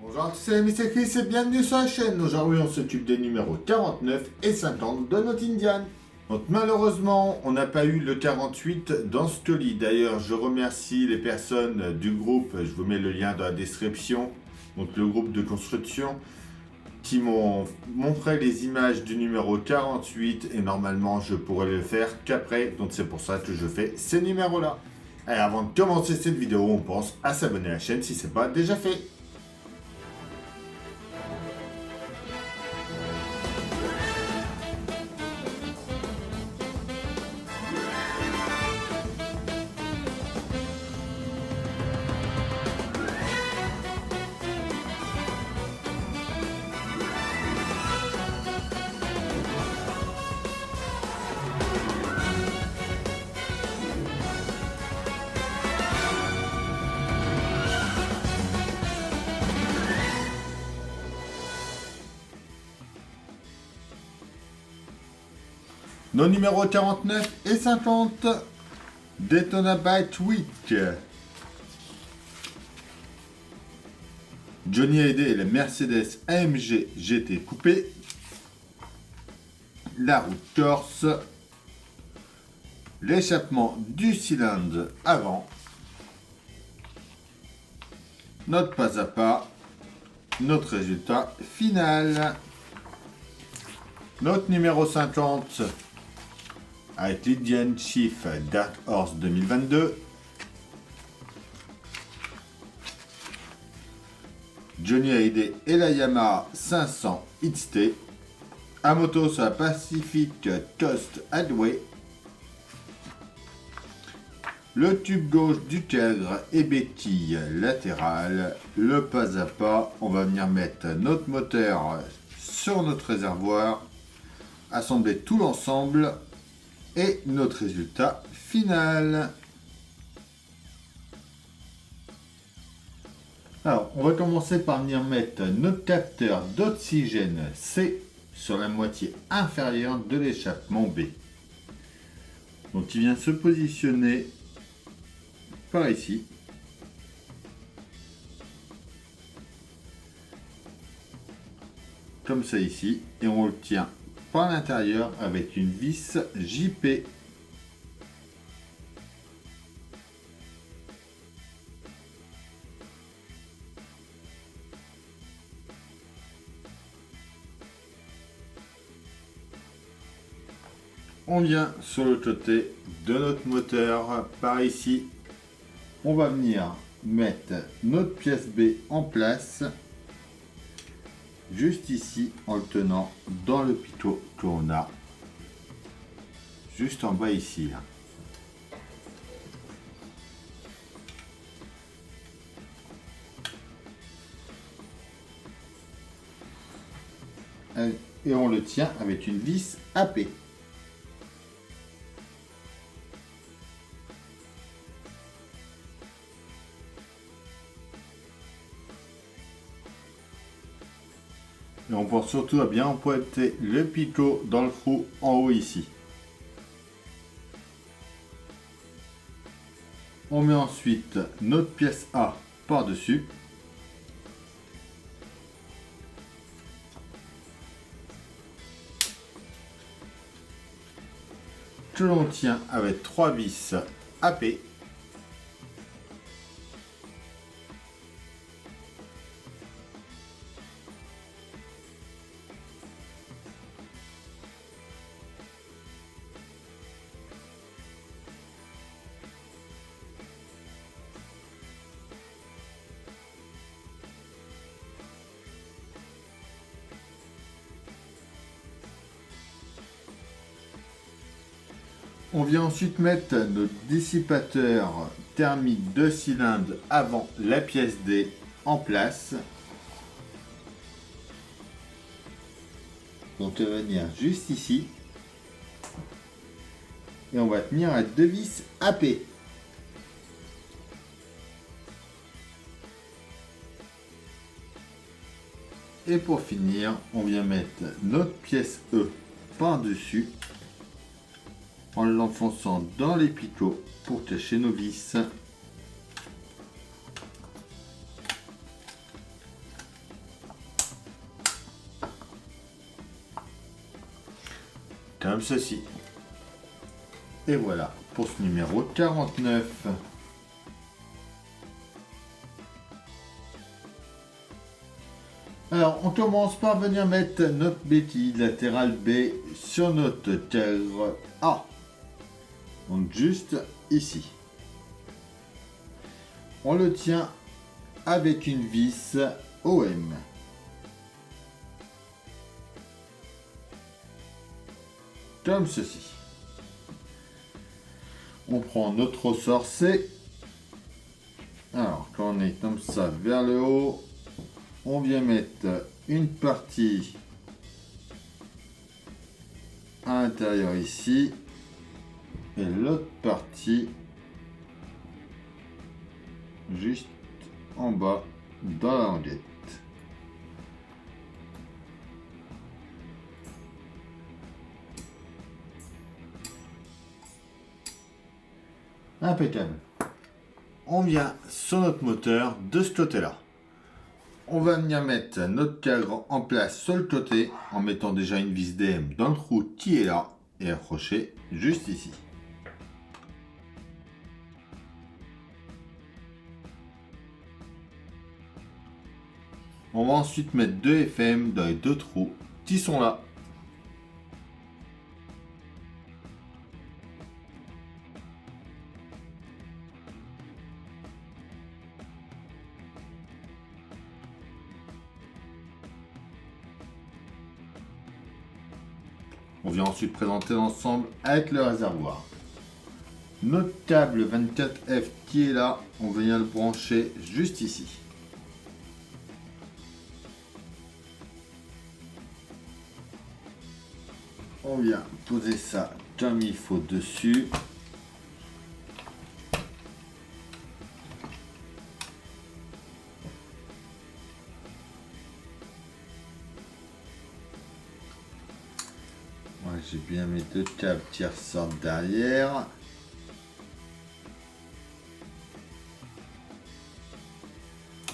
Bonjour à tous, c'est Mr. Chris et bienvenue sur la chaîne. Aujourd'hui, on s'occupe des numéros 49 et 50 de notre Indian. Donc malheureusement, on n'a pas eu le 48 dans ce colis. D'ailleurs, je remercie les personnes du groupe, je vous mets le lien dans la description, donc le groupe de construction, qui m'ont montré les images du numéro 48 et normalement, je pourrais le faire qu'après. Donc c'est pour ça que je fais ces numéros-là. Et avant de commencer cette vidéo, on pense à s'abonner à la chaîne si ce n'est pas déjà fait. Nos numéros 49 et 50, Daytona Bite Week. Johnny Hallyday et la Mercedes AMG GT Coupé. La roue torse. L'échappement du cylindre avant. Notre pas à pas. Notre résultat final. Notre numéro 50. Avec l'Indian Chief Dark Horse 2022. Johnny Hallyday et la Yamaha 500 XT. À moto sur la Pacific Coast Highway. Le tube gauche du cadre et béquille latérale. Le pas à pas, on va venir mettre notre moteur sur notre réservoir. Assembler tout l'ensemble. Et notre résultat final. Alors, on va commencer par venir mettre notre capteur d'oxygène C sur la moitié inférieure de l'échappement B. Donc, il vient se positionner par ici. Comme ça ici. Et on le tient par l'intérieur avec une vis JP. On vient sur le côté de notre moteur par ici. On va venir mettre notre pièce B en place. Juste ici en le tenant dans le picot qu'on a juste en bas ici là. Et on le tient avec une vis AP. Et on pense surtout à bien empointer le picot dans le trou en haut ici. On met ensuite notre pièce A par-dessus. Que l'on tient avec 3 vis AP. On vient ensuite mettre notre dissipateur thermique de cylindre avant la pièce D en place. Donc on va venir juste ici. Et on va tenir à 2 vis AP. Et pour finir, on vient mettre notre pièce E par-dessus en l'enfonçant dans les picots pour cacher nos vis. comme ceci. Et voilà pour ce numéro 49. Alors, on commence par venir mettre notre béquille latérale B sur notre cadre A. Donc juste ici. On le tient avec une vis OM. Comme ceci. On prend notre ressort C. Alors, quand on est comme ça vers le haut, on vient mettre une partie à l'intérieur ici et l'autre partie juste en bas dans la languette. Impeccable. On vient sur notre moteur de ce côté-là. On va venir mettre notre cadre en place sur le côté en mettant déjà une vis DM dans le trou qui est là et accroché juste ici. On va ensuite mettre deux FM dans les deux trous qui sont là. On vient ensuite présenter l'ensemble avec le réservoir. Notre câble 24F qui est là, on vient le brancher juste ici. On vient poser ça comme il faut dessus. J'ai bien mes deux câbles qui ressortent derrière.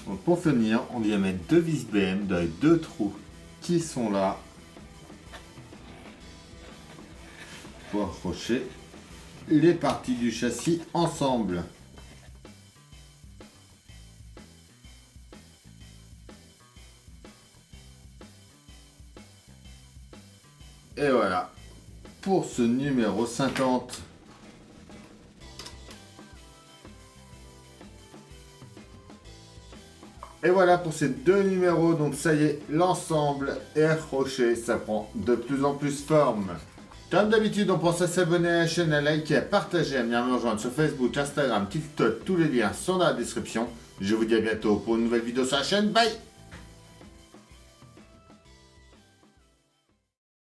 Donc pour finir, on vient mettre deux vis BM dans les deux trous qui sont là pour accrocher les parties du châssis ensemble. Et voilà pour ce numéro 50. Et voilà pour ces deux numéros. Donc ça y est, l'ensemble est accroché. Ça prend de plus en plus forme. Comme d'habitude, on pense à s'abonner à la chaîne, à liker, à partager, à venir me rejoindre sur Facebook, Instagram, TikTok. Tous les liens sont dans la description. Je vous dis à bientôt pour une nouvelle vidéo sur la chaîne. Bye!